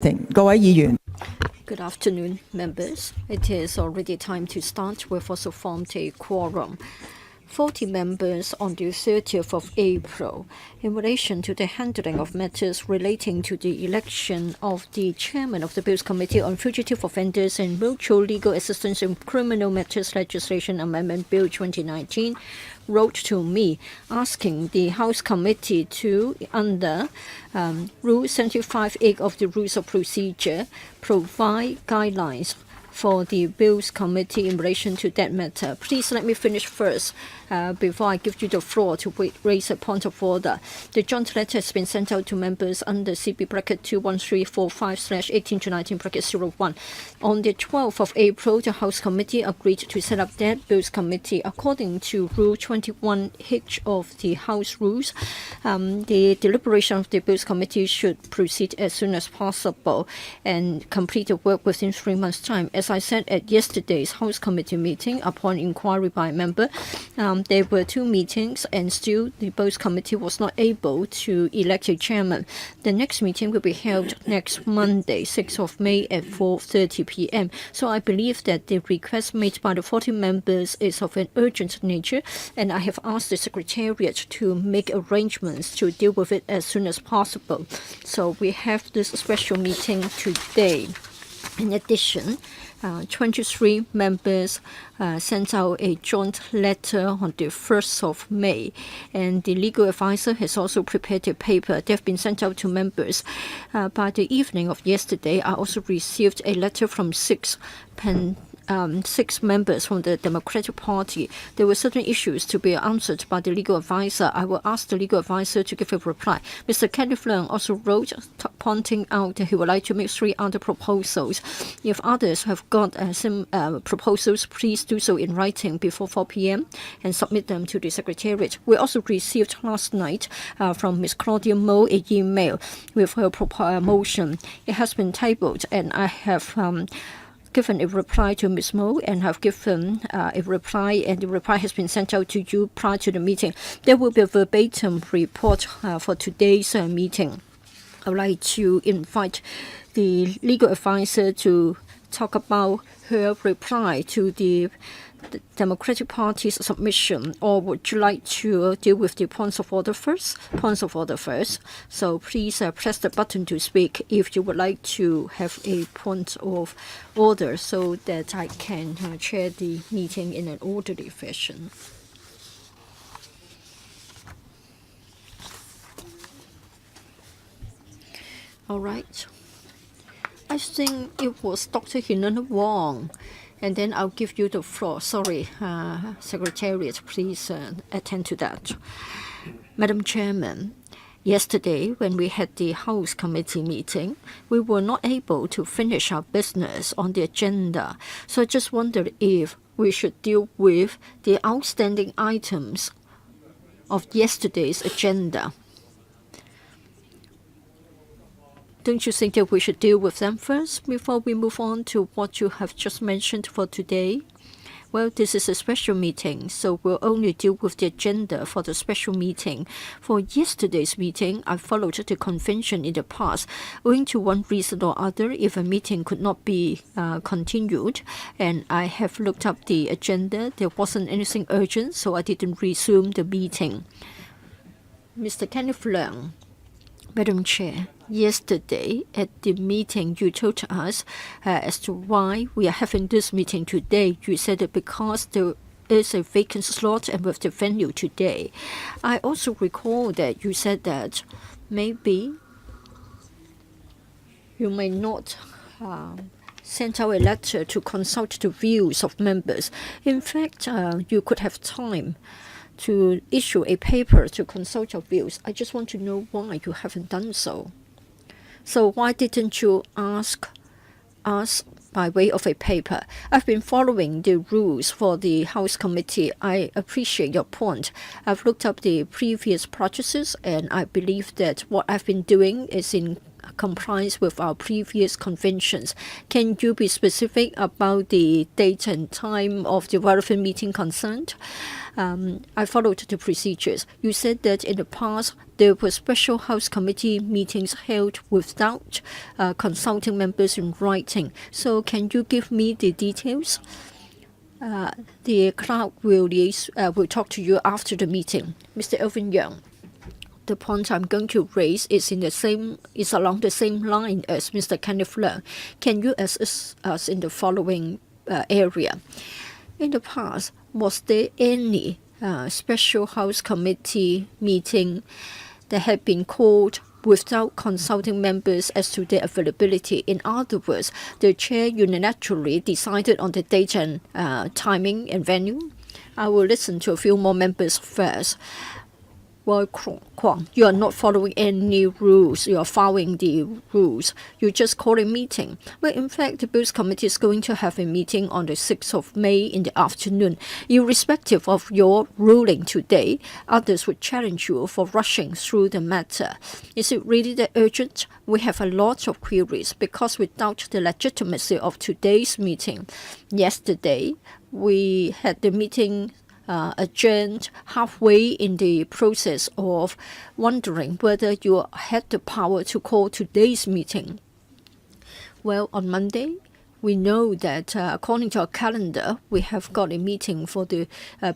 Good afternoon, members. It is already time to start. We've also formed a quorum. 40 members on the 30th of April in relation to the handling of matters relating to the election of the chairman of the Bills Committee on Fugitive Offenders and Mutual Legal Assistance in Criminal Matters Legislation Amendment Bill 2019 wrote to me asking the House Committee to, under Rule 75(8) of the Rules of Procedure, provide guidelines for the Bills Committee in relation to that matter. Please let me finish first before I give you the floor to raise a point of order. The joint letter has been sent out to members under CB bracket 21345/18-19 On the 12th of April, the House Committee agreed to set up that Bills Committee according to Rule 21H of the House Rules. The deliberation of the Bills Committee should proceed as soon as possible and complete the work within 3 months' time. As I said at yesterday's House Committee meeting, upon inquiry by a member, there were 2 meetings and still the Bills Committee was not able to elect a chairman. The next meeting will be held next Monday, 6th of May at 4:30 p.m. So I believe that the request made by the 40 members is of an urgent nature, and I have asked the Secretariat to make arrangements to deal with it as soon as possible. So we have this special meeting today. In addition, 23 members sent out a joint letter on the 1st of May, and the legal advisor has also prepared a paper. They have been sent out to members. By the evening of yesterday, I also received a letter from 6 members from the Democratic Party. There were certain issues to be answered by the legal advisor. I will ask the legal advisor to give a reply. Mr. Kenneth LEUNG also wrote pointing out that he would like to make 3 other proposals. If others have got some proposals, please do so in writing before 4 p.m. and submit them to the Secretariat. We also received last night from Ms. Claudia Mo an email with her motion. It has been tabled, and I have given a reply to Ms. Mo and have given a reply, and the reply has been sent out to you prior to the meeting. There will be a verbatim report for today's meeting. I would like to invite the legal advisor to talk about her reply to the Democratic Party's submission, or would you like to deal with the points of order first? Points of order first. So please press the button to speak if you would like to have a point of order so that I can chair the meeting in an orderly fashion. All right. I think it was Dr. Hinan Wong. And then I'll give you the floor. Sorry, Secretariat, please attend to that. Madam Chairman, yesterday when we had the House Committee meeting, we were not able to finish our business on the agenda. So I just wondered if we should deal with the outstanding items of yesterday's agenda. Don't you think that we should deal with them first before we move on to what you have just mentioned for today? Well, this is a special meeting, so we'll only deal with the agenda for the special meeting. For yesterday's meeting, I followed the convention in the past. Owing to one reason or other, if a meeting could not be continued, and I have looked up the agenda, there wasn't anything urgent, so I didn't resume the meeting. Mr. Kenneth LEUNG. Madam Chair, yesterday at the meeting you told us as to why we are having this meeting today. You said that because there is a vacant slot and with the venue today. I also recall that you said that maybe you may not send out a letter to consult the views of members. In fact, you could have time to issue a paper to consult your views. I just want to know why you haven't done so. So why didn't you ask us by way of a paper? I've been following the rules for the House Committee. I appreciate your point. I've looked up the previous practices, and I believe that what I've been doing is in complies with our previous conventions. Can you be specific about the date and time of the relevant meeting concerned? I followed the procedures. You said that in the past there were special House Committee meetings held without consulting members in writing. So can you give me the details? The clerk will talk to you after the meeting. Mr. Leung, the point I'm going to raise is along the same line as Mr. Kenneth Leung. Can you assist us in the following area? In the past, was there any special House Committee meeting that had been called without consulting members as to their availability? In other words, the chair unilaterally decided on the date and timing and venue. I will listen to a few more members first. Well, Kwong, you are not following any rules. You are following the rules. You just call a meeting. Well, in fact, the Bills Committee is going to have a meeting on the 6th of May in the afternoon. Irrespective of your ruling today, others would challenge you for rushing through the matter. Is it really that urgent? We have a lot of queries because we doubt the legitimacy of today's meeting. Yesterday, we had the meeting adjourned halfway in the process of wondering whether you had the power to call today's meeting. Well, on Monday, we know that according to our calendar, we have got a meeting for the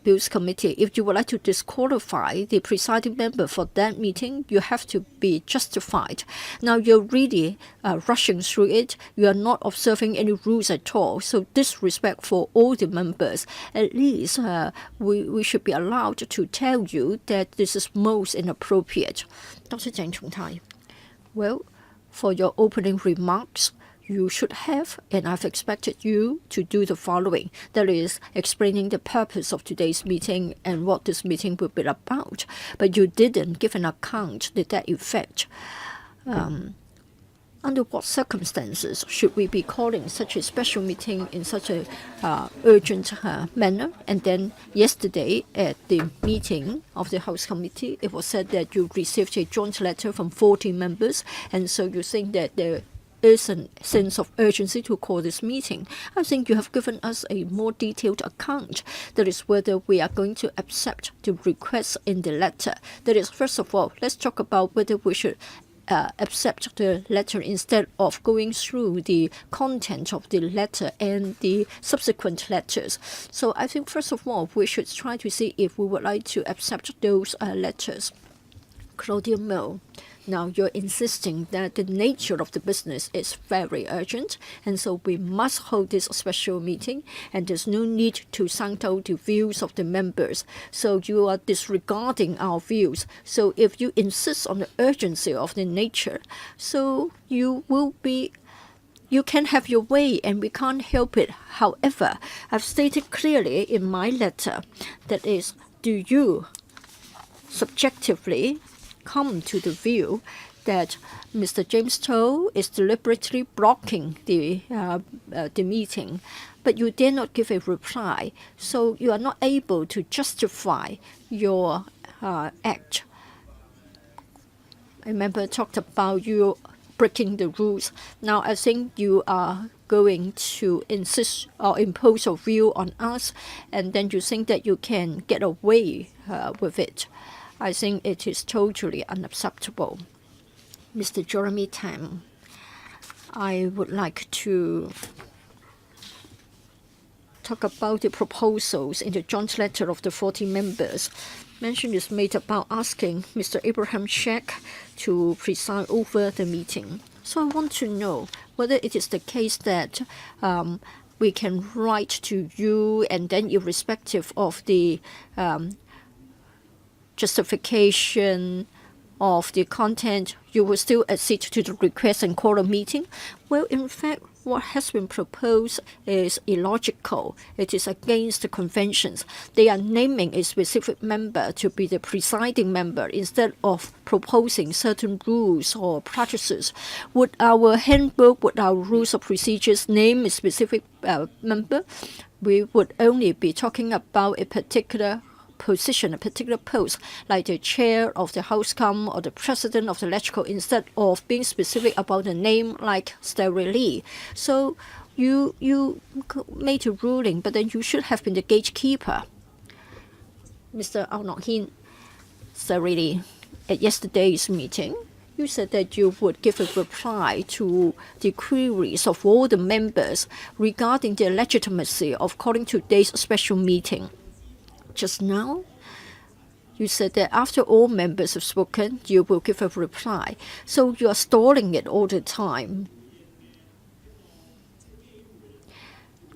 Bills Committee. If you would like to disqualify the presiding member for that meeting, you have to be justified. Now, you're really rushing through it. You are not observing any rules at all. So disrespect for all the members. At least we should be allowed to tell you that this is most inappropriate. Dr. Zhang Chongtai. Well, for your opening remarks, you should have, and I've expected you to do the following. That is, explaining the purpose of today's meeting and what this meeting will be about. But you didn't give an account to that effect. Under what circumstances should we be calling such a special meeting in such a urgent manner? And then yesterday at the meeting of the House Committee, it was said that you received a joint letter from 40 members, and so you think that there is a sense of urgency to call this meeting. I think you have given us a more detailed account. That is whether we are going to accept the request in the letter. That is, first of all, let's talk about whether we should accept the letter instead of going through the content of the letter and the subsequent letters. So I think first of all, we should try to see if we would like to accept those letters. Claudia Mill. Now, you're insisting that the nature of the business is very urgent, and so we must hold this special meeting, and there's no need to sound out the views of the members. So you are disregarding our views. So if you insist on the urgency of the nature, so you can have your way, and we can't help it. However, I've stated clearly in my letter, that is, do you subjectively come to the view that Mr. James Toh is deliberately blocking the meeting, but you dare not give a reply, so you are not able to justify your act. A member talked about you breaking the rules. Now I think you are going to insist or impose a view on us, and then you think that you can get away with it. I think it is totally unacceptable. Mr. Jeremy Tam, I would like to talk about the proposals in the joint letter of the 40 members. Mention is made about asking Mr. Abraham Sheikh to preside over the meeting. So I want to know whether it is the case that we can write to you, and then irrespective of the justification of the content, you will still accede to the request and call a meeting. Well, in fact, what has been proposed is illogical. It is against the conventions. They are naming a specific member to be the presiding member instead of proposing certain rules or practices. Would our handbook, would our rules of procedures name a specific member? We would only be talking about a particular position, a particular post, like the chair of the House Com or the president of the Electrical, instead of being specific about a name like Sterry Lee. So you made a ruling, but then you should have been the gatekeeper. Mr. Ao Sterry Lee, at yesterday's meeting, you said that you would give a reply to the queries of all the members regarding the legitimacy of calling today's special meeting. Just now, you said that after all members have spoken, you will give a reply. So you are stalling it all the time.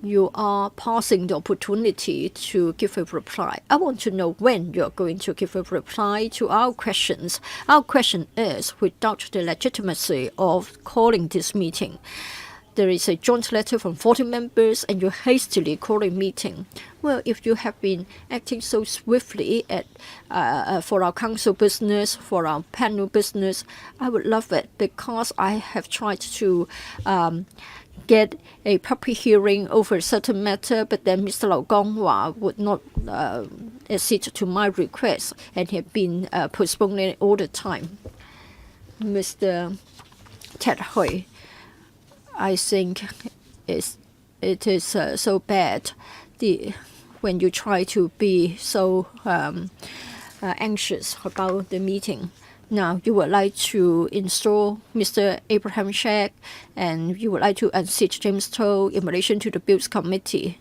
You are passing the opportunity to give a reply. I want to know when you are going to give a reply to our questions. Our question is, without the legitimacy of calling this meeting, there is a joint letter from 40 members and you hastily call a meeting. Well, if you have been acting so swiftly for our council business, for our panel business, I would love it, because I have tried to get a public hearing over a certain matter, but then Mr. Lau Gong-hwa would not accede to my request, and he had been postponing it all the time. Mr. Ted Hui, I think it is so bad when you try to be so anxious about the meeting. Now, you would like to install Mr. Abraham Shek, and you would like to unseat James Toh in relation to the Bills Committee.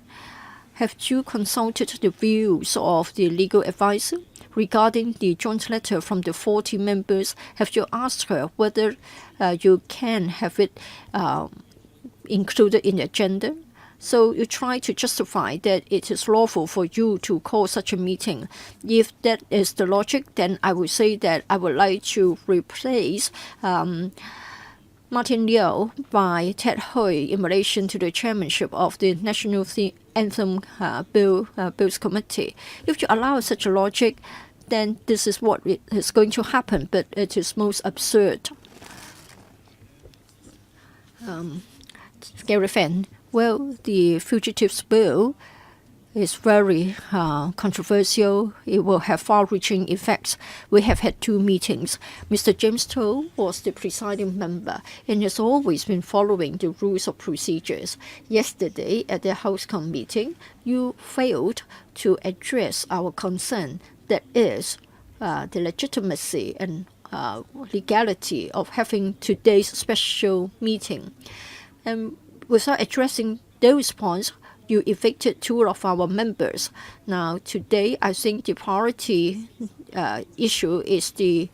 Have you consulted the views of the legal advisor regarding the joint letter from the 40 members? Have you asked her whether you can have it included in the agenda? So you try to justify that it is lawful for you to call such a meeting. If that is the logic, then I would say that I would like to replace Martin Liu by Ted Hui in relation to the chairmanship of the National Anthem Bills Committee. If you allow such a logic, then this is what is going to happen, but it is most absurd. Gary Fan. Well, the Fugitives Bill is very controversial. It will have far-reaching effects. We have had 2 meetings. Mr. James Toh was the presiding member and has always been following the rules of procedures. Yesterday, at the House Com meeting, you failed to address our concern, that is, the legitimacy and legality of having today's special meeting. And without addressing those points, you evicted 2 of our members. Now, today, I think the priority issue is the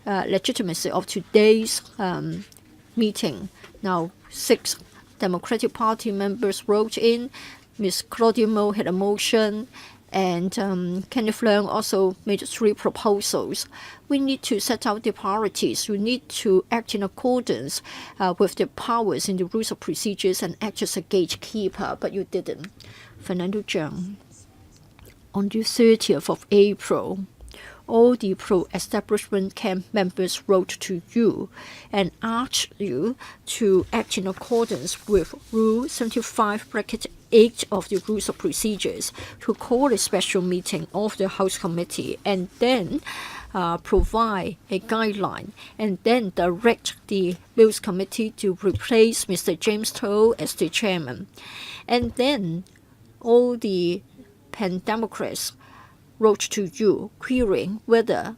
legitimacy of today's meeting. Now, 6 Democratic Party members wrote in. Ms. Claudia Mo had a motion, and Kenneth Leung also made 3 proposals. We need to set out the priorities. We need to act in accordance with the powers in the rules of procedures and act as a gatekeeper, but you didn't. Fernando Zhang, on the 30th of April, all the pro-establishment camp members wrote to you and asked you to act in accordance with Rule 75(8) of the Rules of Procedures to call a special meeting of the House Committee and then provide a guideline and then direct the Bills Committee to replace Mr. James Toh as the chairman. And then all the Pan-Democrats wrote to you querying whether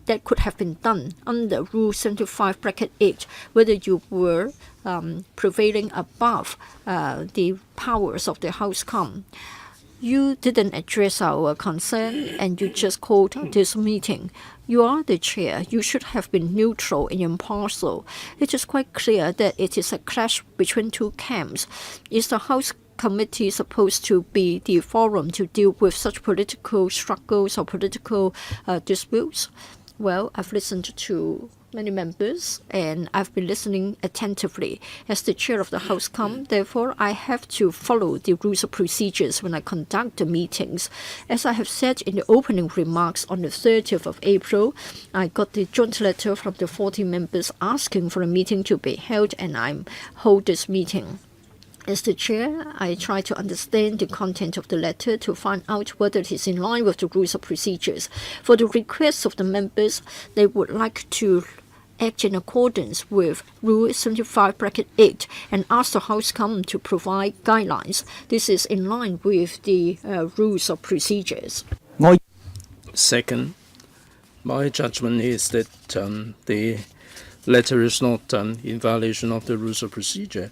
that could have been done under Rule 75(8), whether you were prevailing above the powers of the House Com. You didn't address our concern and you just called this meeting. You are the chair. You should have been neutral and impartial. It is quite clear that it is a clash between 2 camps. Is the House Committee supposed to be the forum to deal with such political struggles or political disputes? Well, I've listened to many members and I've been listening attentively. As the chair of the House Com, therefore, I have to follow the rules of procedures when I conduct the meetings. As I have said in the opening remarks on the 30th of April, I got the joint letter from the 40 members asking for a meeting to be held, and I hold this meeting. As the chair, I try to understand the content of the letter to find out whether it is in line with the rules of procedures. For the requests of the members, they would like to act in accordance with Rule 75(8) and ask the House Commons to provide guidelines. This is in line with the rules of procedures. Second, my judgment is that the letter is not in violation of the rules of procedure.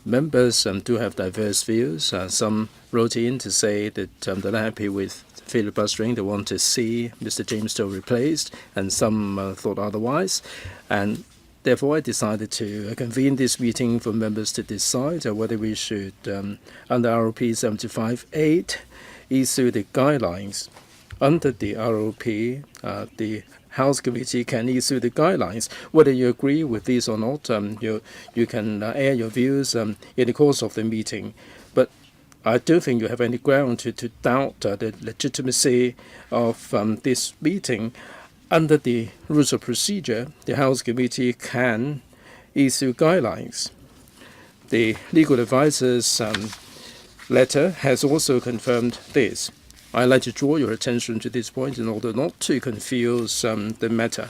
Members do have diverse views. Some wrote in to say that they're not happy with filibustering. They want to see Mr. James Stowe replaced, and some thought otherwise. And therefore, I decided to convene this meeting for members to decide whether we should, under ROP 75(8), issue the guidelines. Under the ROP, the House Committee can issue the guidelines. Whether you agree with this or not, you can air your views in the course of the meeting. But I don't think you have any ground to doubt the legitimacy of this meeting. Under the rules of procedure, the House Committee can issue guidelines. The legal advisor's letter has also confirmed this. I'd like to draw your attention to this point in order not to confuse the matter.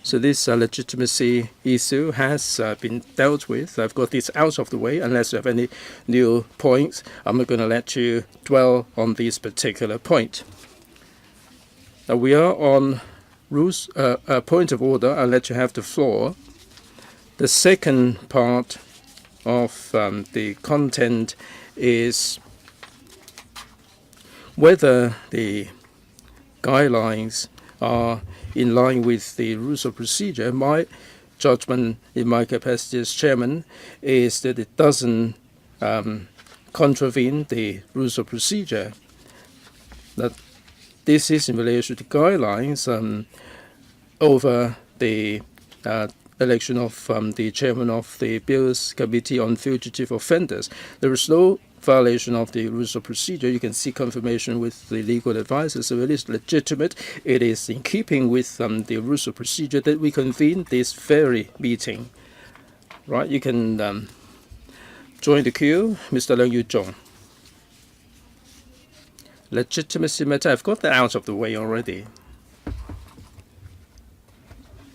So this legitimacy issue has been dealt with. I've got this out of the way. Unless you have any new points, I'm not going to let you dwell on this particular point. Now we are on rules, point of order. I'll let you have the floor. The second part of the content is whether the guidelines are in line with the rules of procedure. My judgment in my capacity as chairman is that it doesn't contravene the rules of procedure. That this is in relation to guidelines over the election of the chairman of the Bills Committee on Fugitive Offenders. There is no violation of the rules of procedure. You can seek confirmation with the legal advisor, so it is legitimate. It is in keeping with the rules of procedure that we convene this very meeting. Right, you can join the queue. Mr. Leung Yu-jong. Legitimacy matter, I've got that out of the way already.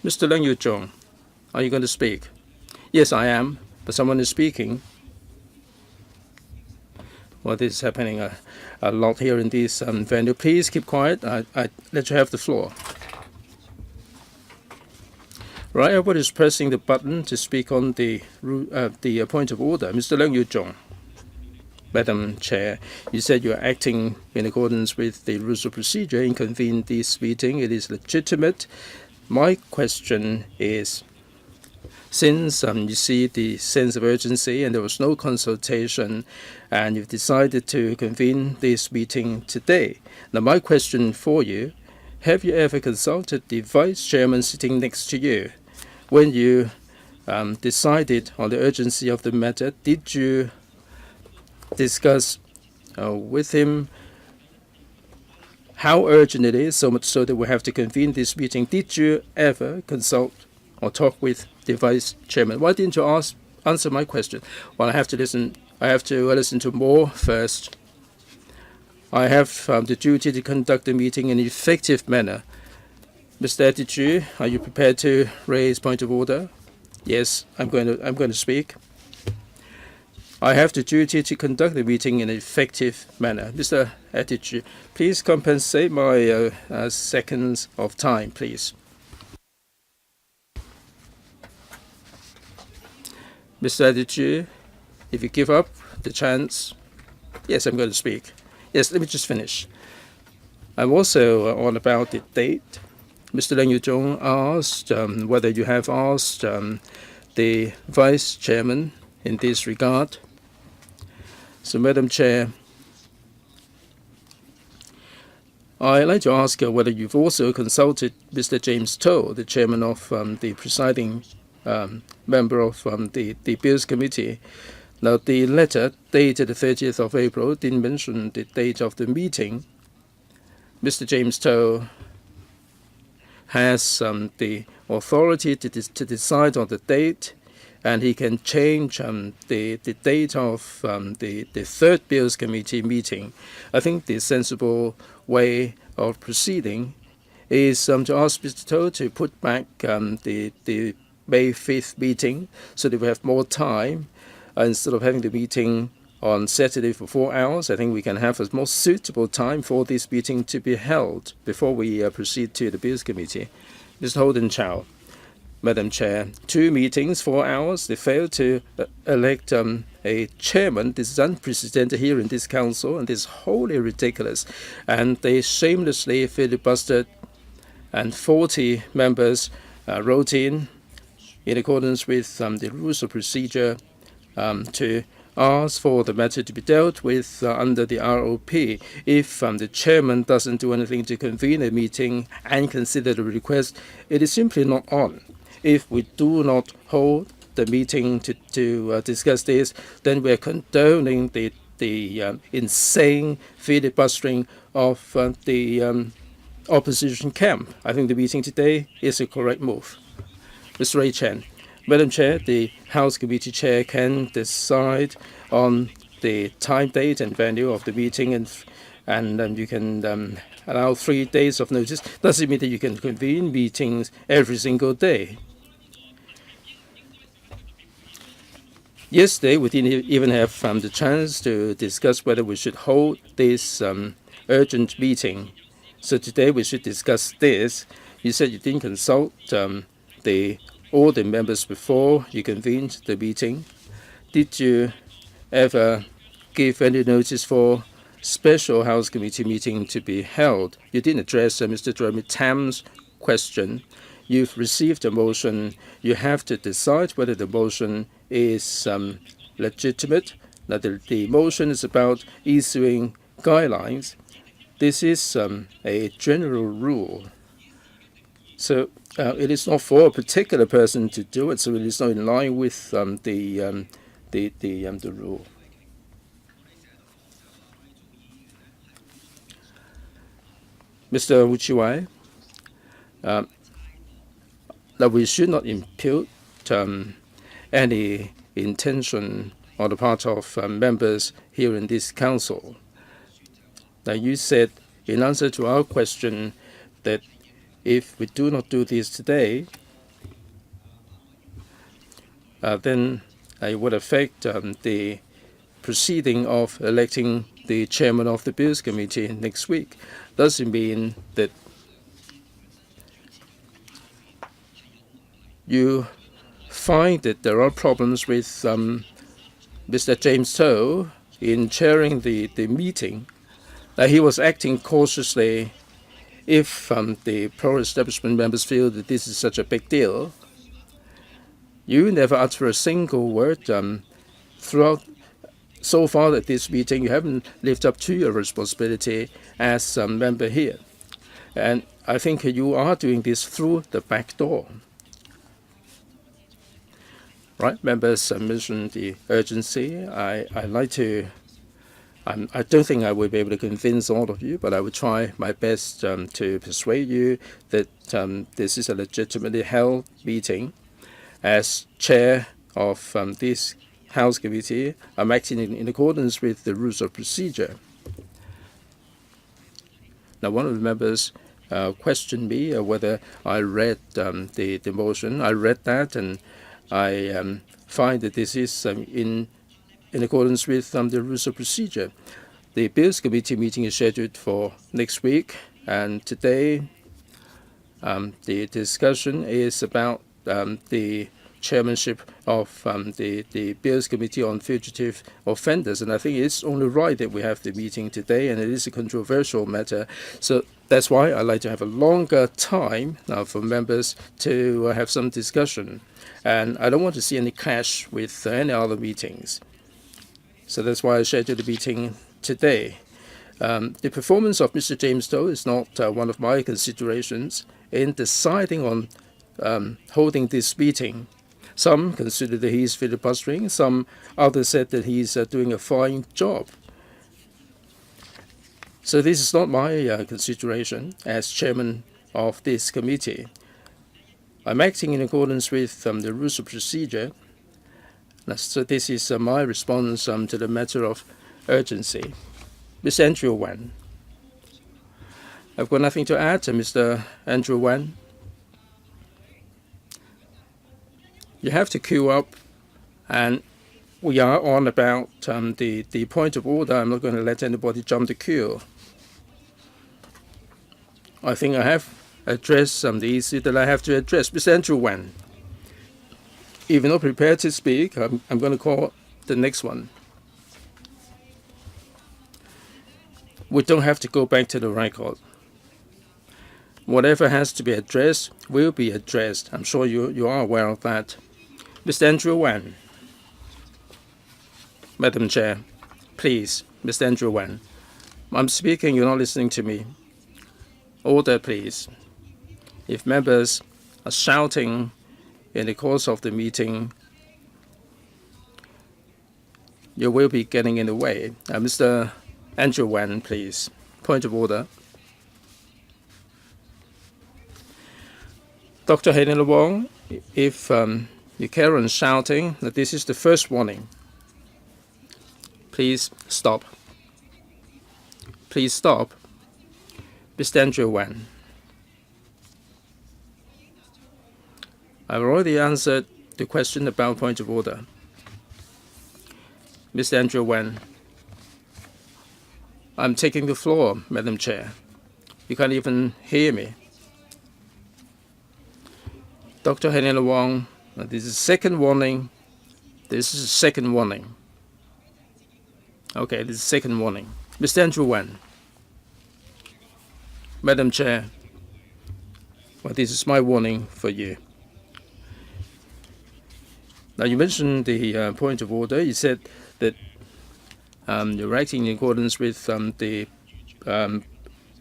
Mr. Leung Yu-jong, are you going to speak? Yes, I am, but someone is speaking. Well, this is happening a lot here in this venue. Please keep quiet. I let you have the floor. Right, everybody's pressing the button to speak on the point of order. Mr. Leung Yu-jong. Madam Chair, you said you're acting in accordance with the rules of procedure in convening this meeting. It is legitimate. My question is, since you see the sense of urgency and there was no consultation and you've decided to convene this meeting today. Now my question for you, have you ever consulted the vice chairman sitting next to you? When you decided on the urgency of the matter, did you discuss with him how urgent it is, so much so that we have to convene this meeting? Did you ever consult or talk with the vice chairman? Why didn't you answer my question? Well, I have to listen to more first. I have the duty to conduct the meeting in an effective manner. Mr. Pt1, are you prepared to raise point of order? Yes, I'm going to speak. I have the duty to conduct the meeting in an effective manner. Mr. Pt1, please compensate my seconds of time, please. Mr. Pt1, if you give up the chance, yes, I'm going to speak. Yes, let me just finish. I'm also on about the date. Mr. Leung Yu-jong asked whether you have asked the vice chairman in this regard. So, Madam Chair, I'd like to ask whether you've also consulted Mr. James Stowe, the chairman of the presiding member of the Bills Committee. Now, the letter dated the 30th of April didn't mention the date of the meeting. Mr. James Stowe has the authority to decide on the date, and he can change the date of the third Bills Committee meeting. I think the sensible way of proceeding is to ask Mr. To to put back the May 5th meeting so that we have more time. Instead of having the meeting on Saturday for 4 hours, I think we can have a more suitable time for this meeting to be held before we proceed to the Bills Committee. Mr. Holden Chow. Madam Chair, 2 meetings, 4 hours. They failed to elect a chairman. This is unprecedented here in this council, and this is wholly ridiculous. And they shamelessly filibustered, and 40 members wrote in accordance with the rules of procedure to ask for the matter to be dealt with under the ROP. If the chairman doesn't do anything to convene a meeting and consider the request, it is simply not on. If we do not hold the meeting to discuss this, then we are condoning the insane filibustering of the opposition camp. I think the meeting today is a correct move. Mr. Ray Chen. Madam Chair, the House Committee Chair can decide on the time, date, and venue of the meeting, and you can allow 3 days of notice. Doesn't mean that you can convene meetings every single day. Yesterday, we didn't even have the chance to discuss whether we should hold this urgent meeting. So today we should discuss this. You said you didn't consult all the members before you convened the meeting. Did you ever give any notice for special House Committee meeting to be held? You didn't address Mr. Jeremy Tam's question. You've received a motion. You have to decide whether the motion is legitimate. Now, the motion is about issuing guidelines. This is a general rule. So it is not for a particular person to do it, so it is not in line with the rule. Mr. Wuchiwai, that we should not impute any intention on the part of members here in this council. Now, you said in answer to our question that if we do not do this today, then it would affect the proceeding of electing the chairman of the Bills Committee next week. Does it mean that you find that there are problems with Mr. James To in chairing the meeting? He was acting cautiously. If the pro-establishment members feel that this is such a big deal, you never utter a single word throughout so far at this meeting. You haven't lived up to your responsibility as a member here. And I think you are doing this through the back door. Right, members mentioned the urgency. I don't think I will be able to convince all of you, but I will try my best to persuade you that this is a legitimately held meeting. As chair of this House Committee, I'm acting in accordance with the rules of procedure. Now, one of the members questioned me whether I read the motion. I read that, and I find that this is in accordance with the rules of procedure. The Bills Committee meeting is scheduled for next week, and today the discussion is about the chairmanship of the Bills Committee on Fugitive Offenders, and I think it's only right that we have the meeting today, and it is a controversial matter. So that's why I like to have a longer time now for members to have some discussion, and I don't want to see any clash with any other meetings. So that's why I scheduled the meeting today. The performance of Mr. James To is not one of my considerations in deciding on holding this meeting. Some consider that he is filibustering. Some others said that he is doing a fine job. So this is not my consideration as chairman of this committee. I'm acting in accordance with the rules of procedure, So this is my response to the matter of urgency. Mr. Andrew Wan. I've got nothing to add to Mr. Andrew Wan. You have to queue up, and we are on about the point of order. I'm not going to let anybody jump the queue. I think I have addressed the issue that I have to address. Mr. Andrew Wan, if you're not prepared to speak, I'm going to call the next one. We don't have to go back to the record. Whatever has to be addressed will be addressed. I'm sure you are aware of that. Mr. Andrew Wan. Madam Chair, please, Mr. Andrew Wan. I'm speaking, you're not listening to me. Order, please. If members are shouting in the course of the meeting, you will be getting in the way. Mr. Andrew Wan, please. Point of order. Dr. Hon Leung, if you carry on shouting, that this is the first warning. Please stop. Please stop. Mr. Andrew Wan. I've already answered the question about point of order. Mr. Andrew Wan. I'm taking the floor, Madam Chair. You can't even hear me. Dr. Hon Leung, this is second warning. This is second warning. Okay, this is second warning. Mr. Andrew Wan. Madam Chair, well, this is my warning for you. Now, you mentioned the point of order. You said that you're acting in accordance with the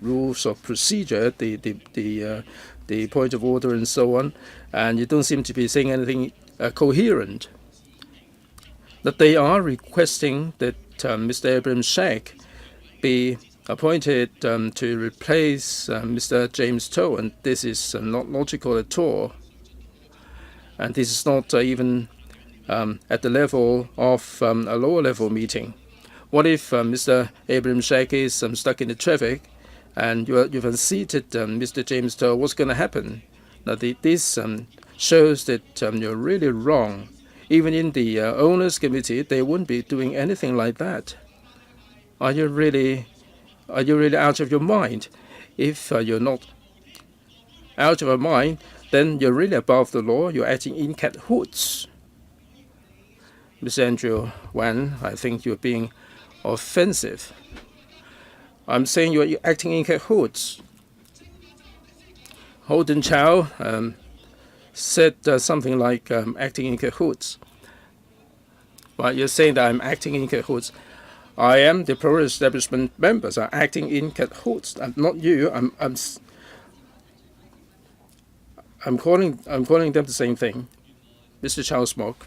rules of procedure, the point of order and so on, and you don't seem to be saying anything coherent. That they are requesting that Mr. Abraham Shack be appointed to replace Mr. James To, and this is not logical at all. And this is not even at the level of a lower level meeting. What if Mr. Abraham Shack is stuck in the traffic and you've unseated Mr. James To? What's going to happen? Now, this shows that you're really wrong. Even in the owners committee, they wouldn't be doing anything like that. Are you really out of your mind? If you're not out of your mind, then you're really above the law. You're acting in cahoots. Mr. Andrew Wan, I think you're being offensive. I'm saying you're acting in cahoots. Holden Chow said something like acting in cahoots. Well, you're saying that I'm acting in cahoots. I am the pro-establishment members are acting in cahoots. I'm not you. I'm calling them the same thing. Mr. Chow Smoke.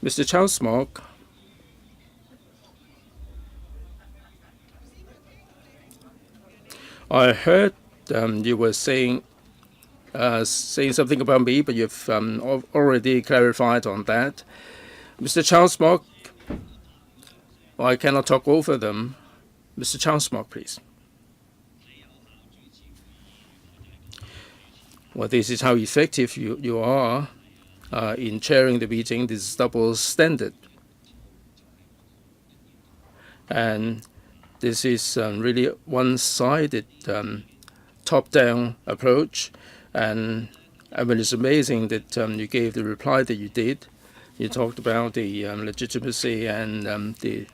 Mr. Chow Smoke. I heard you were saying something about me, but you've already clarified on that. Mr. Chow Smoke, well, I cannot talk over them. Mr. Chow Smoke, please. Well, this is how effective you are in chairing the meeting. This is double standard. And this is really one-sided top-down approach. And I mean, it's amazing that you gave the reply that you did. You talked about the legitimacy and the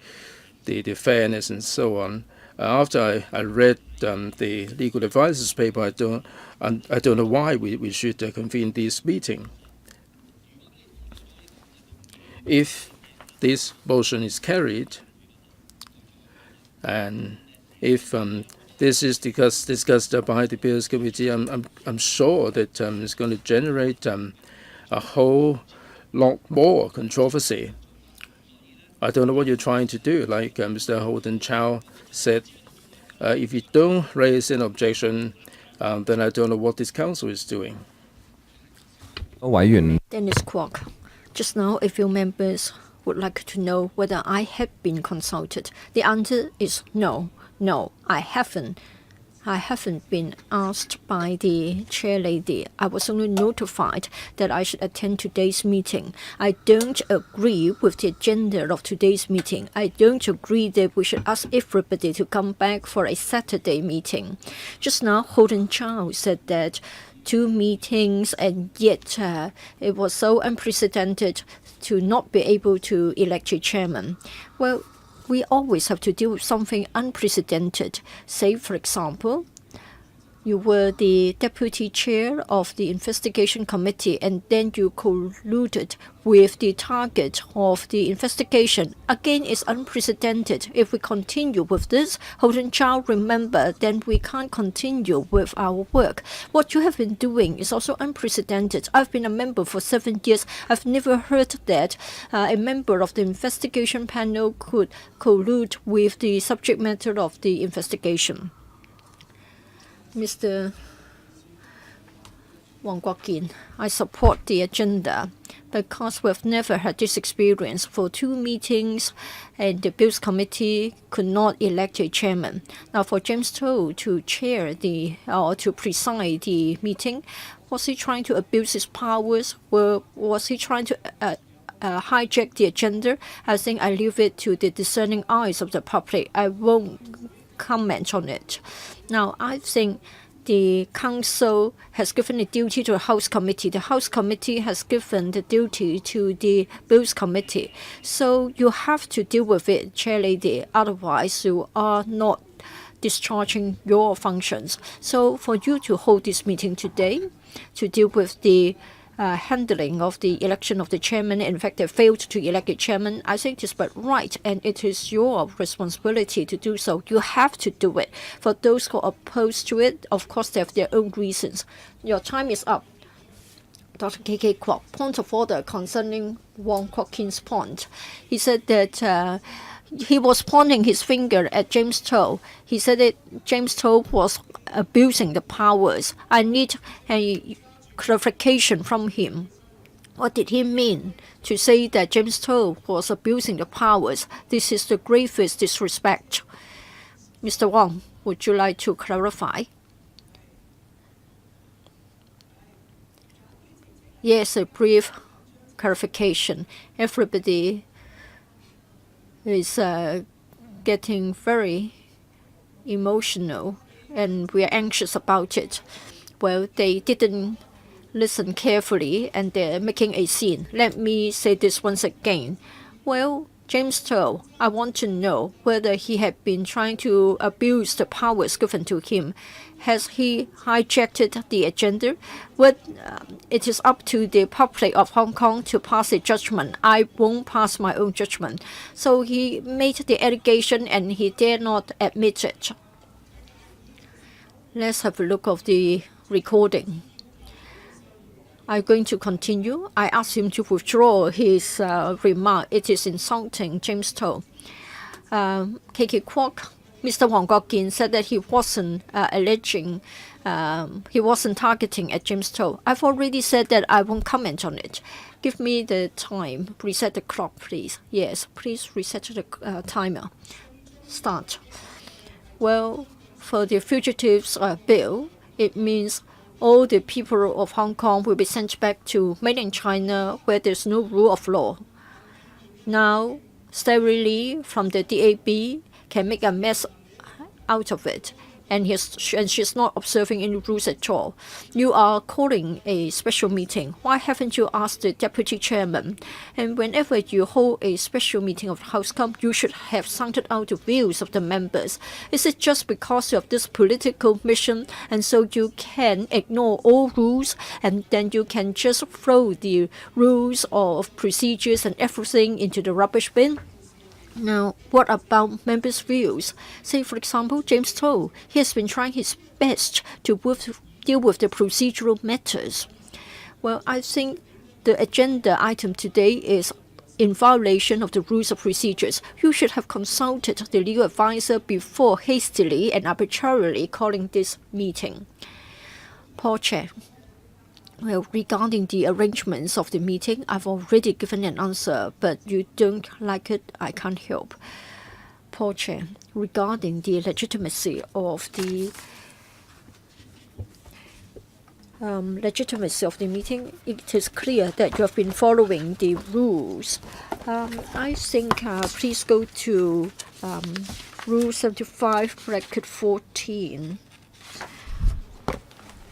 fairness and so on. After I read the legal advisor's paper, I don't know why we should convene this meeting. If this motion is carried, and if this is discussed by the Bills Committee, I'm sure that it's going to generate a whole lot more controversy. I don't know what you're trying to do. Like Mr. Holden Chow said, If you don't raise an objection, then I don't know what this council is doing. 多委員 Dennis Kwok. Just now, a few members would like to know whether I have been consulted. The answer is no. No, I haven't. I haven't been asked by the chair lady. I was only notified that I should attend today's meeting. I don't agree with the agenda of today's meeting. I don't agree that we should ask everybody to come back for a Saturday meeting. Just now, Hon Chow said that 2 meetings, and yet it was so unprecedented to not be able to elect a chairman. Well, we always have to deal with something unprecedented. Say, for example, you were the deputy chair of the investigation committee, and then you colluded with the target of the investigation. Again, it's unprecedented. If we continue with this, Hon Chow, remember, then we can't continue with our work. What you have been doing is also unprecedented. I've been a member for 7 years. I've never heard that a member of the investigation panel could collude with the subject matter of the investigation. Mr. Wong Kwok-kin, I support the agenda because we've never had this experience. For 2 meetings, and the Bills Committee could not elect a chairman. Now, for James To to chair to preside the meeting, was he trying to abuse his powers? Was he trying to hijack the agenda? I think I leave it to the discerning eyes of the public. I won't comment on it. Now, I think the council has given a duty to the House Committee. The House Committee has given the duty to the Bills Committee. So you have to deal with it, Chair Lady. Otherwise, you are not discharging your functions. So for you to hold this meeting today, to deal with the handling of the election of the chairman, in fact, they failed to elect a chairman, I think it's but right, and it is your responsibility to do so. You have to do it. For those who are opposed to it, of course, they have their own reasons. Your time is up. Dr. K.K. Kwok, point of order concerning Wong Kwok-kin's point. He said that he was pointing his finger at James To. He said that James To was abusing the powers. I need a clarification from him. What did he mean to say that James To was abusing the powers? This is the gravest disrespect. Mr. Wong, would you like to clarify? Yes, a brief clarification. Everybody is getting very emotional, and we are anxious about it. Well, they didn't listen carefully, and they're making a scene. Let me say this once again. Well, James To, I want to know whether he had been trying to abuse the powers given to him. Has he hijacked the agenda? Well, it is up to the public of Hong Kong to pass a judgment. I won't pass my own judgment. So he made the allegation, and he dare not admit it. Let's have a look of the recording. I'm going to continue. I asked him to withdraw his remark. It is insulting James To. K.K. Kwok, Mr. Wong Kwok-kin said that he wasn't he wasn't targeting at James To. I've already said that I won't comment on it. Give me the time. Reset the clock, please. Yes, please reset the timer. Start. Well, for the Fugitives bill, it means all the people of Hong Kong will be sent back to mainland China where there's no rule of law. Now, Steri Lee from the DAB can make a mess out of it, and she's not observing any rules at all. You are calling a special meeting. Why haven't you asked the deputy chairman? And whenever you hold a special meeting of the House Comp, you should have sounded out the views of the members. Is it just because of this political mission, and so you can ignore all rules, and then you can just throw the rules of procedures and everything into the rubbish bin? Now, what about members' views? Say, for example, James To. He has been trying his best to deal with the procedural matters. Well, I think the agenda item today is in violation of the rules of procedures. You should have consulted the legal advisor before hastily and arbitrarily calling this meeting. Paul Chair. Well, regarding the arrangements of the meeting, I've already given an answer, but you don't like it, I can't help. Paul Chair, regarding the legitimacy of the meeting, it is clear that you have been following the rules. I think please go to Rule 75, bracket 14.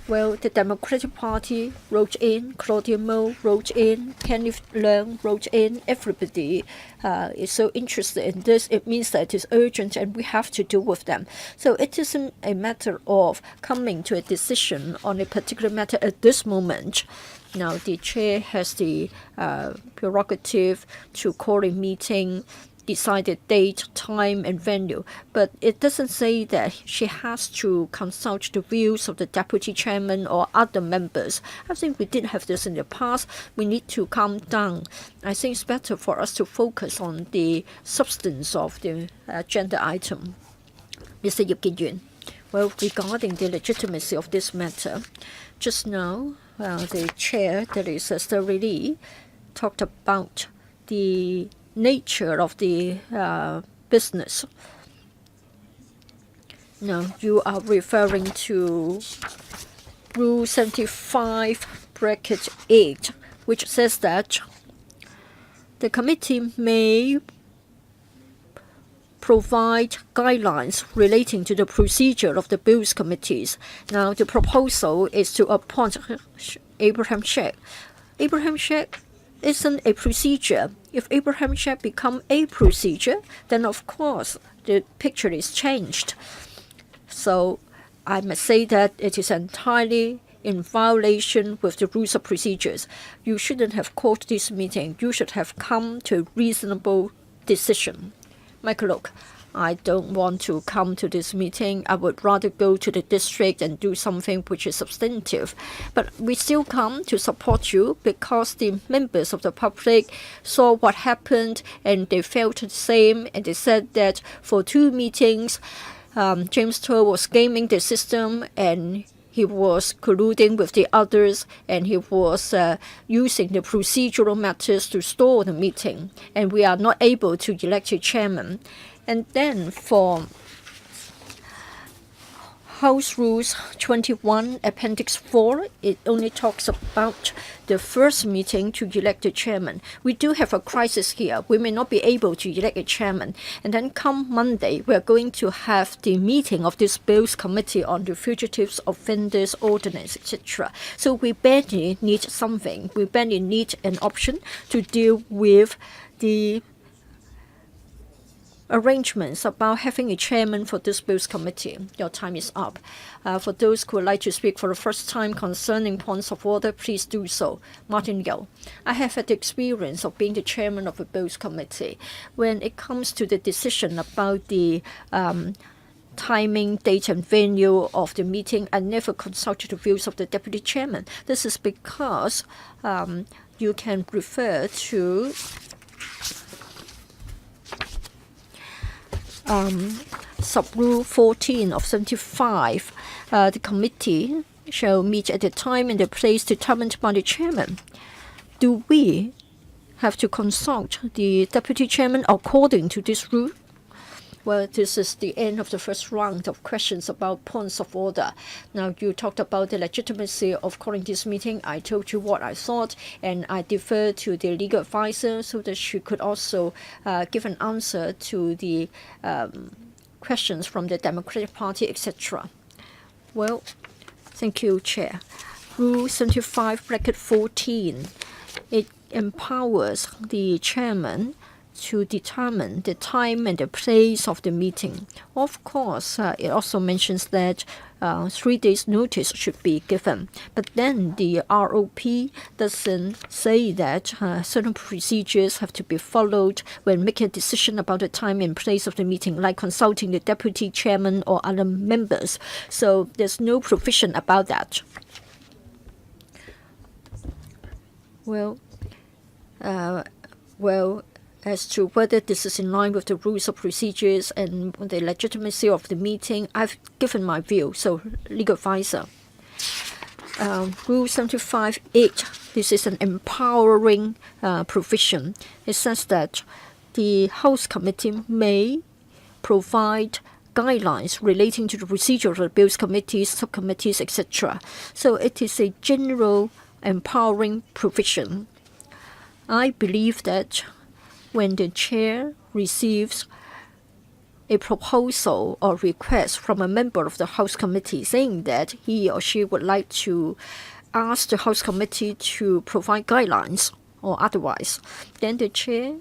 Well, the Democratic Party wrote in, Claudia Mo wrote in, Kenneth Leung wrote in, everybody is so interested in this. It means that it is urgent and we have to deal with them. So it isn't a matter of coming to a decision on a particular matter at this moment. Now, the chair has the prerogative to call a meeting, decide the date, time, and venue, but it doesn't say that she has to consult the views of the deputy chairman or other members. I think we did have this in the past. We need to calm down. I think it's better for us to focus on the substance of the agenda item. Mr. Yip Kin-yuen. Well, regarding the legitimacy of this matter, just now, the chair, that is Stephanie Lee, talked about the nature of the business. Now, you are referring to Rule 75, bracket 8, which says that the committee may provide guidelines relating to the procedure of the bills committees. Now, the proposal is to appoint Abraham Sheikh. Abraham Sheikh isn't a procedure. If Abraham Sheikh become a procedure, then of course the picture is changed. So I must say that it is entirely in violation with the rules of procedures. You shouldn't have called this meeting. You should have come to a reasonable decision. Michael, look, I don't want to come to this meeting. I would rather go to the district and do something which is substantive. But we still come to support you because the members of the public saw what happened and they felt the same, and they said that for 2 meetings, James Toh was gaming the system and he was colluding with the others, and he was using the procedural matters to stall the meeting, and we are not able to elect a chairman. And then for House Rules 21, Appendix 4, it only talks about the first meeting to elect a chairman. We do have a crisis here. We may not be able to elect a chairman. And then come Monday, we're going to have the meeting of this Bills Committee on the Fugitives, Offenders, Ordinance, etc. So we badly need something. We badly need an option to deal with the arrangements about having a chairman for this Bills Committee. Your time is up. For those who would like to speak for the first time concerning points of order, please do so. Martin Yeo. I have had the experience of being the chairman of a Bills Committee. When it comes to the decision about the timing, date, and venue of the meeting, I never consulted the views of the deputy chairman. This is because you can refer to Sub-Rule 14 of 75, the committee shall meet at the time and the place determined by the chairman. Do we have to consult the deputy chairman according to this rule? Well, this is the end of the first round of questions about points of order. Now, you talked about the legitimacy of calling this meeting. I told you what I thought, and I deferred to the legal advisor so that she could also give an answer to the questions from the Democratic Party, etc. Well, thank you, Chair. Rule 75, bracket 14. It empowers the chairman to determine the time and the place of the meeting. Of course, it also mentions that 3 days' notice should be given. But then the ROP doesn't say that certain procedures have to be followed when making a decision about the time and place of the meeting, like consulting the deputy chairman or other members. So there's no provision about that. Well, Well, as to whether this is in line with the rules of procedures and the legitimacy of the meeting, I've given my view. So, legal advisor. Rule 75(8), this is an empowering provision. It says that the House Committee may provide guidelines relating to the procedure of the bills committees, subcommittees, etc. So it is a general empowering provision. I believe that when the chair receives a proposal or request from a member of the House Committee saying that he or she would like to ask the House Committee to provide guidelines or otherwise, then the chair,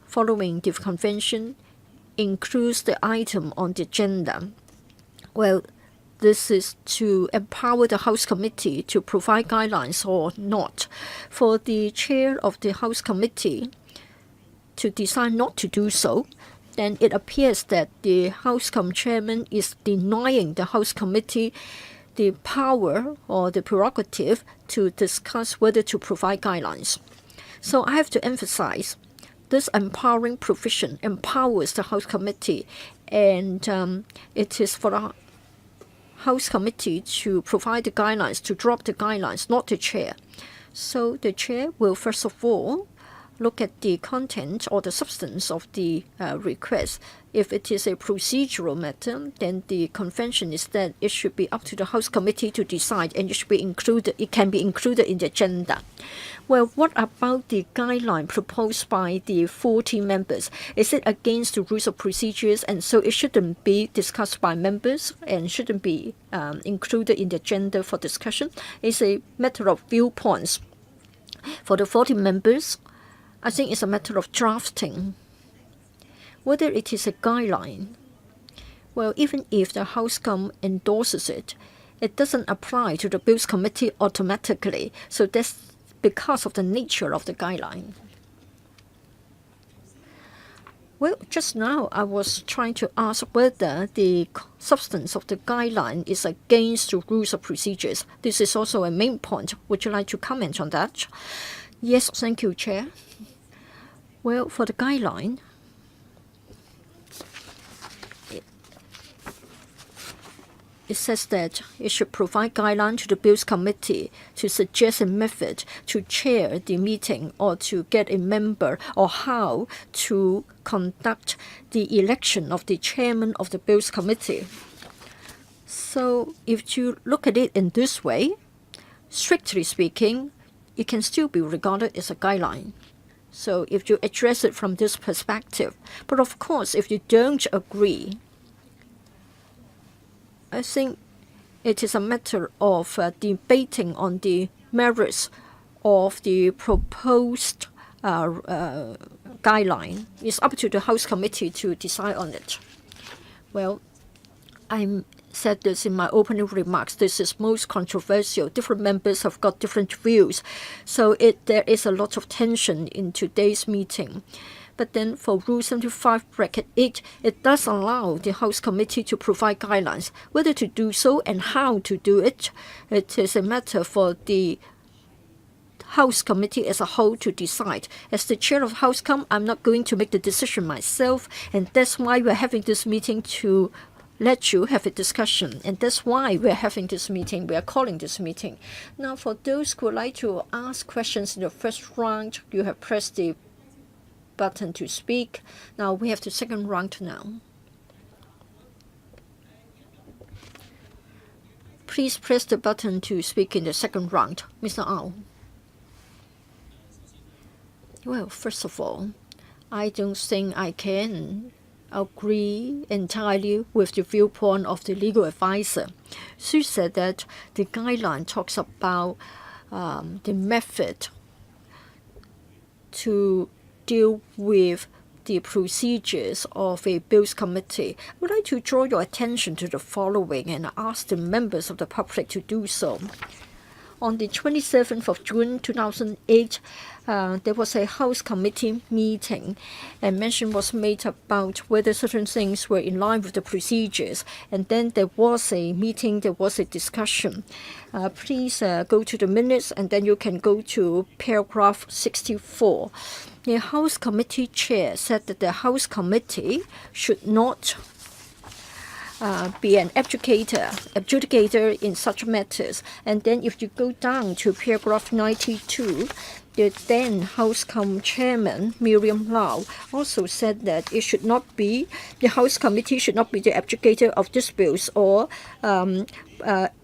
following the convention, includes the item on the agenda. Well, this is to empower the House Committee to provide guidelines or not. For the chair of the House Committee to decide not to do so, then it appears that the House Chairman is denying the House Committee the power or the prerogative to discuss whether to provide guidelines. So I have to emphasize this empowering provision empowers the House Committee, and it is for the House Committee to provide the guidelines, to drop the guidelines, not the chair. So the chair will first of all look at the content or the substance of the request. If it is a procedural matter, then the convention is that it should be up to the House Committee to decide, and it should be included. It can be included in the agenda. Well, what about the guideline proposed by the 40 members? Is it against the rules of procedures, and so it shouldn't be discussed by members and shouldn't be included in the agenda for discussion? It's a matter of viewpoints. For the 40 members, I think it's a matter of drafting. Whether it is a guideline, well, even if the House endorses it, it doesn't apply to the Bills Committee automatically. So that's because of the nature of the guideline. Well, just now I was trying to ask whether the substance of the guideline is against the rules of procedures. This is also a main point. Would you like to comment on that? Yes, thank you, Chair. Well, for the guideline, it says that it should provide guidelines to the Bills Committee to suggest a method to chair the meeting or to get a member, or how to conduct the election of the chairman of the Bills Committee. So if you look at it in this way, strictly speaking, it can still be regarded as a guideline. So if you address it from this perspective, but of course, if you don't agree, I think it is a matter of debating on the merits of the proposed guideline. It's up to the House Committee to decide on it. Well, I said this in my opening remarks. This is most controversial. Different members have got different views. So there is a lot of tension in today's meeting. But then for Rule 75(8), it does allow the House Committee to provide guidelines. Whether to do so and how to do it, it is a matter for the House Committee as a whole to decide. As the chair of House I'm not going to make the decision myself, and that's why we're having this meeting, to let you have a discussion. And that's why we're having this meeting. We are calling this meeting. Now, for those who would like to ask questions in the first round, you have pressed the button to speak. Now we have the second round now. Please press the button to speak in the second round. Mr. Au. Well, first of all, I don't think I can agree entirely with the viewpoint of the legal advisor. She said that the guideline talks about the method to deal with the procedures of a Bills Committee. I would like to draw your attention to the following and ask the members of the public to do so. On the 27th of June 2008, there was a House Committee meeting, and mention was made about whether certain things were in line with the procedures. And then there was a meeting, there was a discussion. Please go to the minutes, and then you can go to paragraph 64. The House Committee Chair said that the House Committee should not be an adjudicator in such matters. And then if you go down to paragraph 92, the then House Chairman Miriam Lau also said that it should not be, the House Committee should not be the adjudicator of disputes or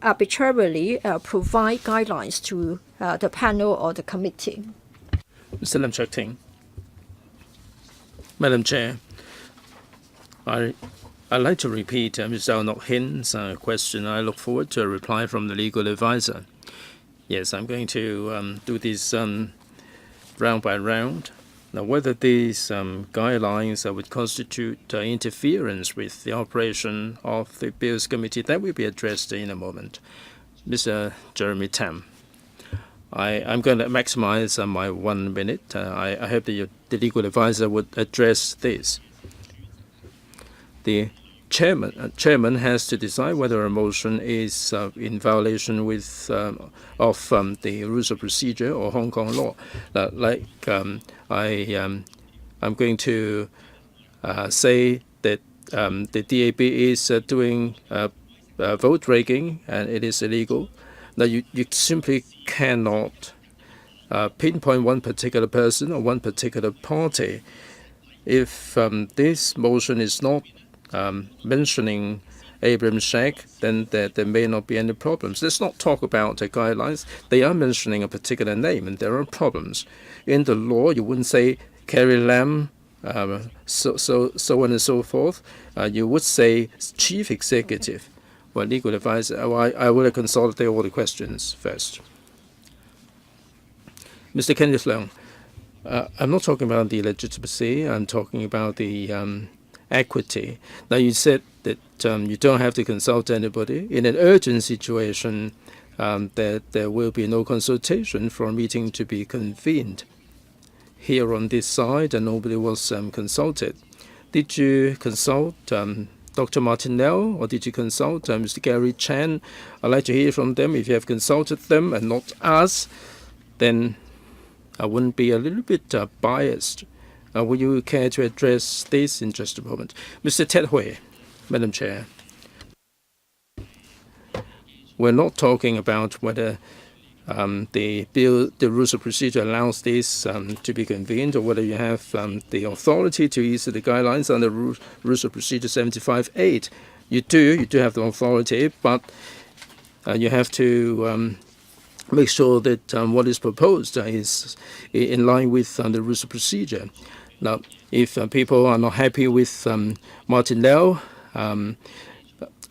arbitrarily provide guidelines to the panel or the committee. Mr. Lim Chok Ting. Madam Chair, I'd like to repeat Mr. Nok Hin's question. I look forward to a reply from the legal advisor. Yes, I'm going to do this round by round. Now, whether these guidelines would constitute interference with the operation of the Bills Committee, that will be addressed in a moment. Mr. Jeremy Tam. I'm going to maximize my 1 minute. I hope that the legal advisor would address this. The chairman has to decide whether a motion is in violation with of the rules of procedure or Hong Kong law. I'm going to say that the DAB is doing vote rigging and it is illegal. Now, you simply cannot pinpoint one particular person or one particular party. If this motion is not mentioning Abraham Sheikh, then there may not be any problems. Let's not talk about the guidelines. They are mentioning a particular name, and there are problems. In the law, you wouldn't say Carrie Lam, so on and so forth. You would say chief executive. Well, legal advisor, I will consolidate all the questions first. Mr. Kenneth Leung, I'm not talking about the legitimacy. I'm talking about the equity. Now, you said that you don't have to consult anybody. In an urgent situation, that there will be no consultation for a meeting to be convened. Here on this side, and nobody was consulted. Did you consult Dr. Martinell, or did you consult Mr. Gary Chan? I'd like to hear from them. If you have consulted them and not us, then I wouldn't be a little bit biased. Would you care to address this in just a moment? Mr. Ted Hui, Madam Chair. We're not talking about whether the rules of procedure allows this to be convened, or whether you have the authority to issue the guidelines under rules of procedure 75(8). You do have the authority, but you have to make sure that what is proposed is in line with the rules of procedure. Now, if people are not happy with Martin Lau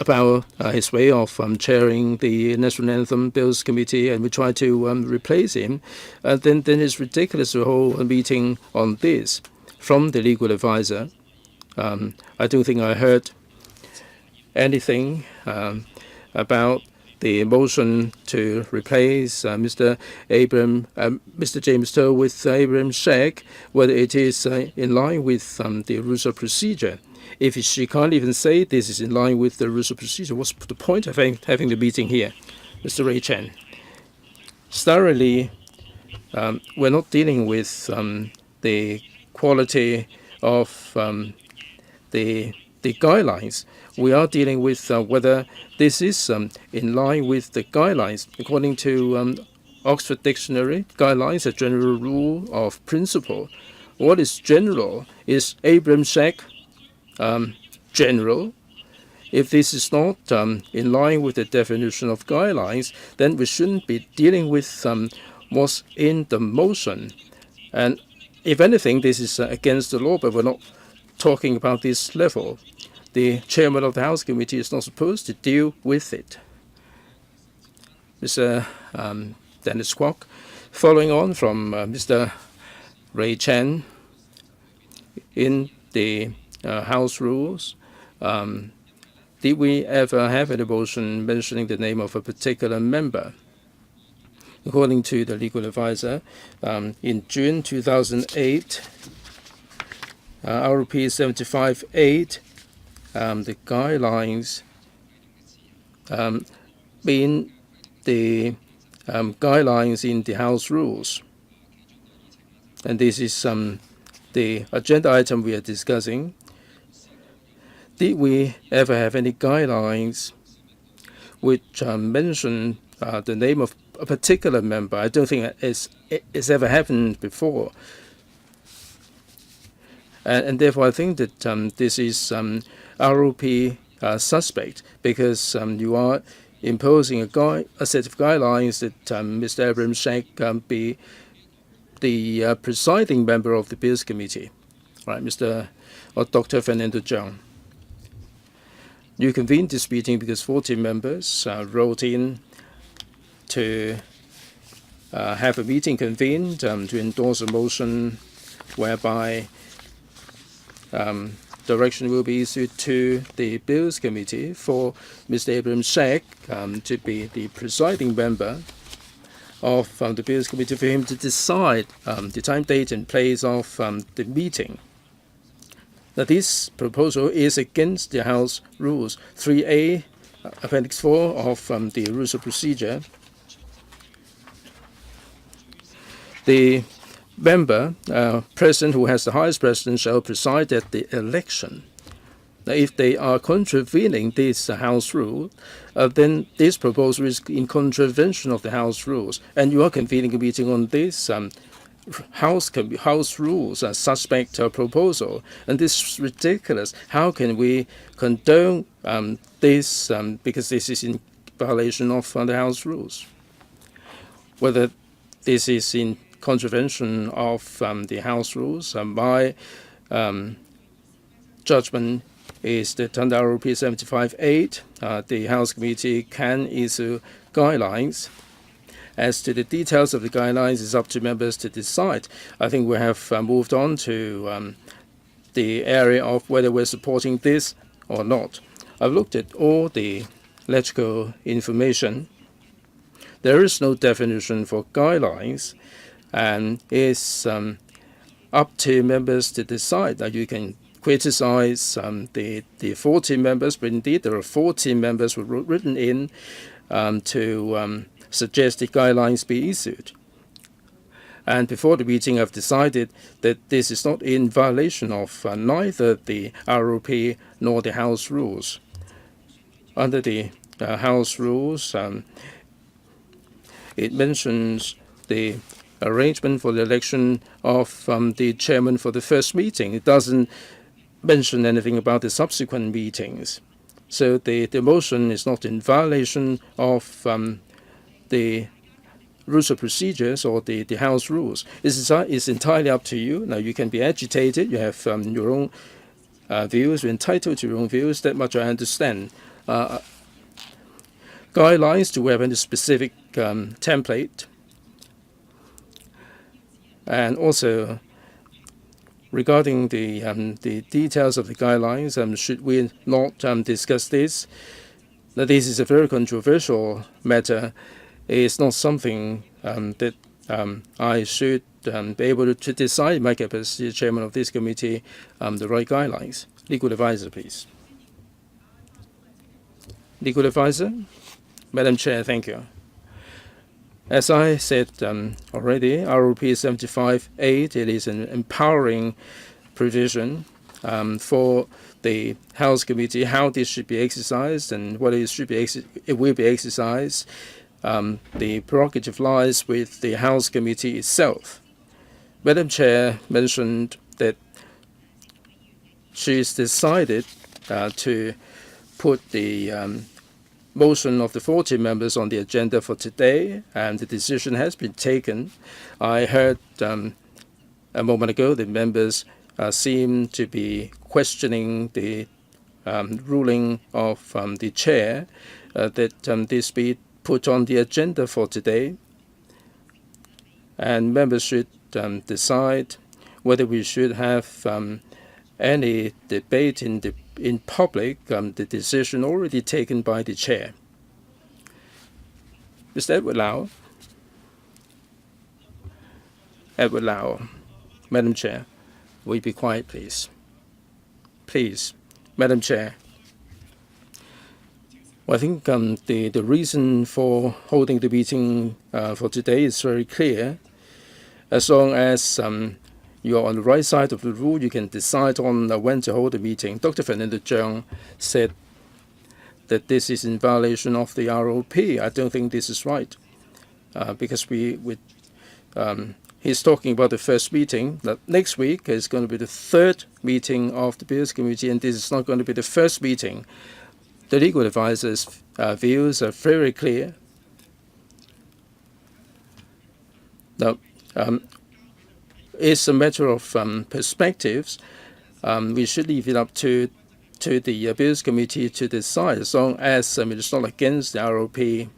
about his way of chairing the National Anthem Bills Committee, and we try to replace him, then it's ridiculous to hold a meeting on this. From the legal advisor, I don't think I heard anything about the motion to replace Mr. James To with Abraham Sheikh, whether it is in line with the rules of procedure. If she can't even say this is in line with the rules of procedure, what's the point of having the meeting here? Mr. Ray Chen. Thoroughly, we're not dealing with the quality of the guidelines. We are dealing with whether this is in line with the guidelines. According to Oxford Dictionary, guidelines are general rule of principle. What is general? Is Abraham Sheikh general? If this is not in line with the definition of guidelines, then we shouldn't be dealing with what's in the motion. And if anything, this is against the law, but we're not talking about this level. The chairman of the House Committee is not supposed to deal with it. Mr. Dennis Kwok, following on from Mr. Ray Chen, in the House rules, did we ever have a motion mentioning the name of a particular member? According to the legal advisor, in June 2008, RP 75(8), the guidelines being the guidelines in the House rules. and this is the agenda item we are discussing. Did we ever have any guidelines which mention the name of a particular member? I don't think it's ever happened before. And therefore, I think that this is ROP suspect, because you are imposing a set of guidelines that Mr. Abraham Sheikh be the presiding member of the Bills Committee, right, Dr. Fernando Zhang. You convened this meeting because 40 members wrote in to have a meeting convened to endorse a motion whereby direction will be issued to the Bills Committee for Mr. Abraham Sheikh to be the presiding member of the Bills Committee, for him to decide the time, date, and place of the meeting. Now, this proposal is against the House Rules 3A, Appendix 4 of the Rules of Procedure. The member present who has the highest precedence shall preside at the election. Now, if they are contravening this House rule, then this proposal is in contravention of the House rules, and you are convening a meeting on this House rules suspect proposal, and this is ridiculous. How can we condone this because this is in violation of the House rules? Whether this is in contravention of the House rules, my judgment is that under ROP 75.8, the House Committee can issue guidelines. As to the details of the guidelines, it's up to members to decide. I think we have moved on to the area of whether we're supporting this or not. I've looked at all the legislative information. There is no definition for guidelines, and it's up to members to decide. That you can criticize the 40 members, but indeed there are 40 members who were written in to suggest the guidelines be issued. And before the meeting, I've decided that this is not in violation of neither the ROP nor the House rules. Under the House rules, it mentions the arrangement for the election of the chairman for the first meeting. It doesn't mention anything about the subsequent meetings. So the motion is not in violation of the rules of procedures or the House rules. It's entirely up to you. Now, you can be agitated. You have your own views. You're entitled to your own views. That much I understand. Guidelines, do we have any specific template? And also, regarding the details of the guidelines, should we not discuss this? Now, this is a very controversial matter. It's not something that I should be able to decide in my capacity as chairman of this committee the right guidelines. Legal advisor, please. Legal advisor? Madam Chair, thank you. As I said already, ROP 75.8, it is an empowering provision for the House Committee, how this should be exercised and whether it will be exercised. The prerogative lies with the House Committee itself. Madam Chair mentioned that she's decided to put the motion of the 40 members on the agenda for today, and the decision has been taken. I heard a moment ago that members seem to be questioning the ruling of the chair that this be put on the agenda for today, and members should decide whether we should have any debate in public, the decision already taken by the chair. Mr. Edward Lau. Edward Lau. Madam Chair, will you be quiet, please? Please, Madam Chair. Well, I think the reason for holding the meeting for today is very clear. as long as you are on the right side of the rule, you can decide on when to hold the meeting. Dr. Fernando Cheung said that this is in violation of the ROP. I don't think this is right because he's talking about the first meeting. That next week is going to be the third meeting of the Bills Committee, and this is not going to be the first meeting. The legal advisor's views are very clear. Now, it's a matter of perspectives. We should leave it up to the Bills Committee to decide. As long as it's not against the ROP,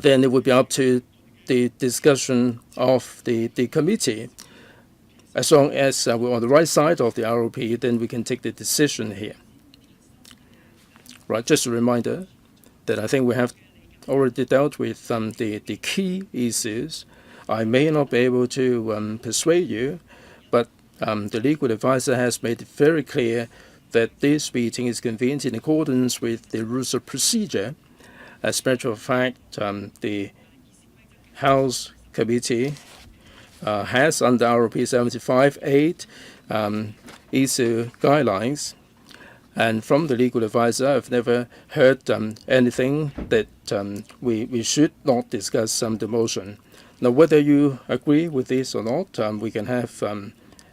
then it would be up to the discussion of the committee. As long as we're on the right side of the ROP, then we can take the decision here. Right, just a reminder that I think we have already dealt with the key issues. I may not be able to persuade you, but the legal advisor has made it very clear that this meeting is convened in accordance with the rules of procedure. As a matter of fact, the House Committee has, under ROP 75(8), issue guidelines. And from the legal advisor, I've never heard anything that we should not discuss the motion. Now, whether you agree with this or not, we can have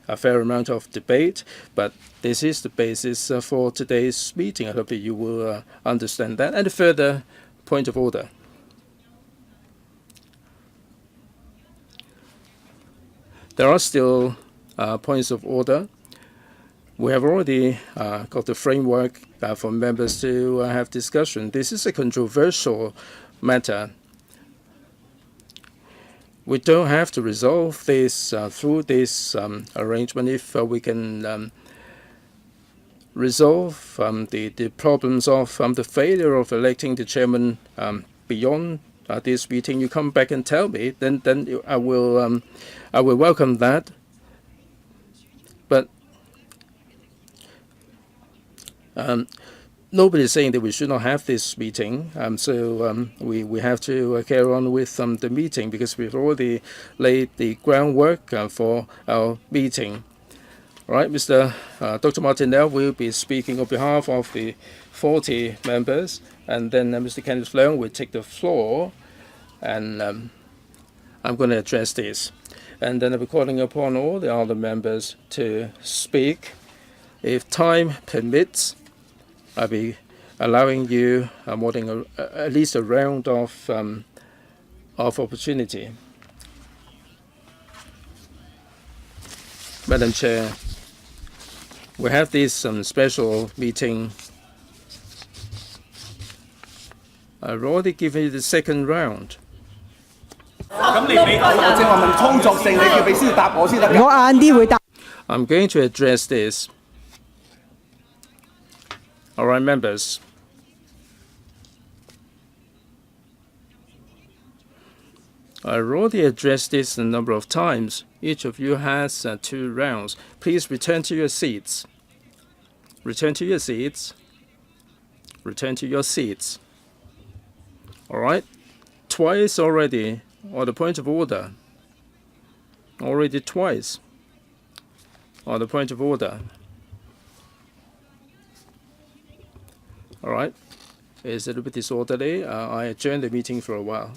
a fair amount of debate, but this is the basis for today's meeting. I hope that you will understand that. And a further point of order. There are still points of order. We have already got the framework for members to have discussion. This is a controversial matter. We don't have to resolve this through this arrangement. If we can resolve the problems of the failure of electing the chairman beyond this meeting, you come back and tell me, then I will welcome that. But nobody is saying that we should not have this meeting, so we have to carry on with the meeting because we've already laid the groundwork for our meeting. All right, Dr. Martinell will be speaking on behalf of the 40 members, and then Mr. Kenneth Leung will take the floor, and I'm going to address this. And then I'll be calling upon all the other members to speak. If time permits, I'll be allowing you more than at least a round of opportunity. Madam Chair, we have this special meeting. I've already given you the second round. I'm going to address this. All right, members. I've already addressed this a number of times. Each of you has 2 rounds. Please return to your seats. Return to your seats. Return to your seats. All right? Twice already, on the point of order. Already twice. On the point of order. All right. It's a little bit disorderly. I adjourn the meeting for a while.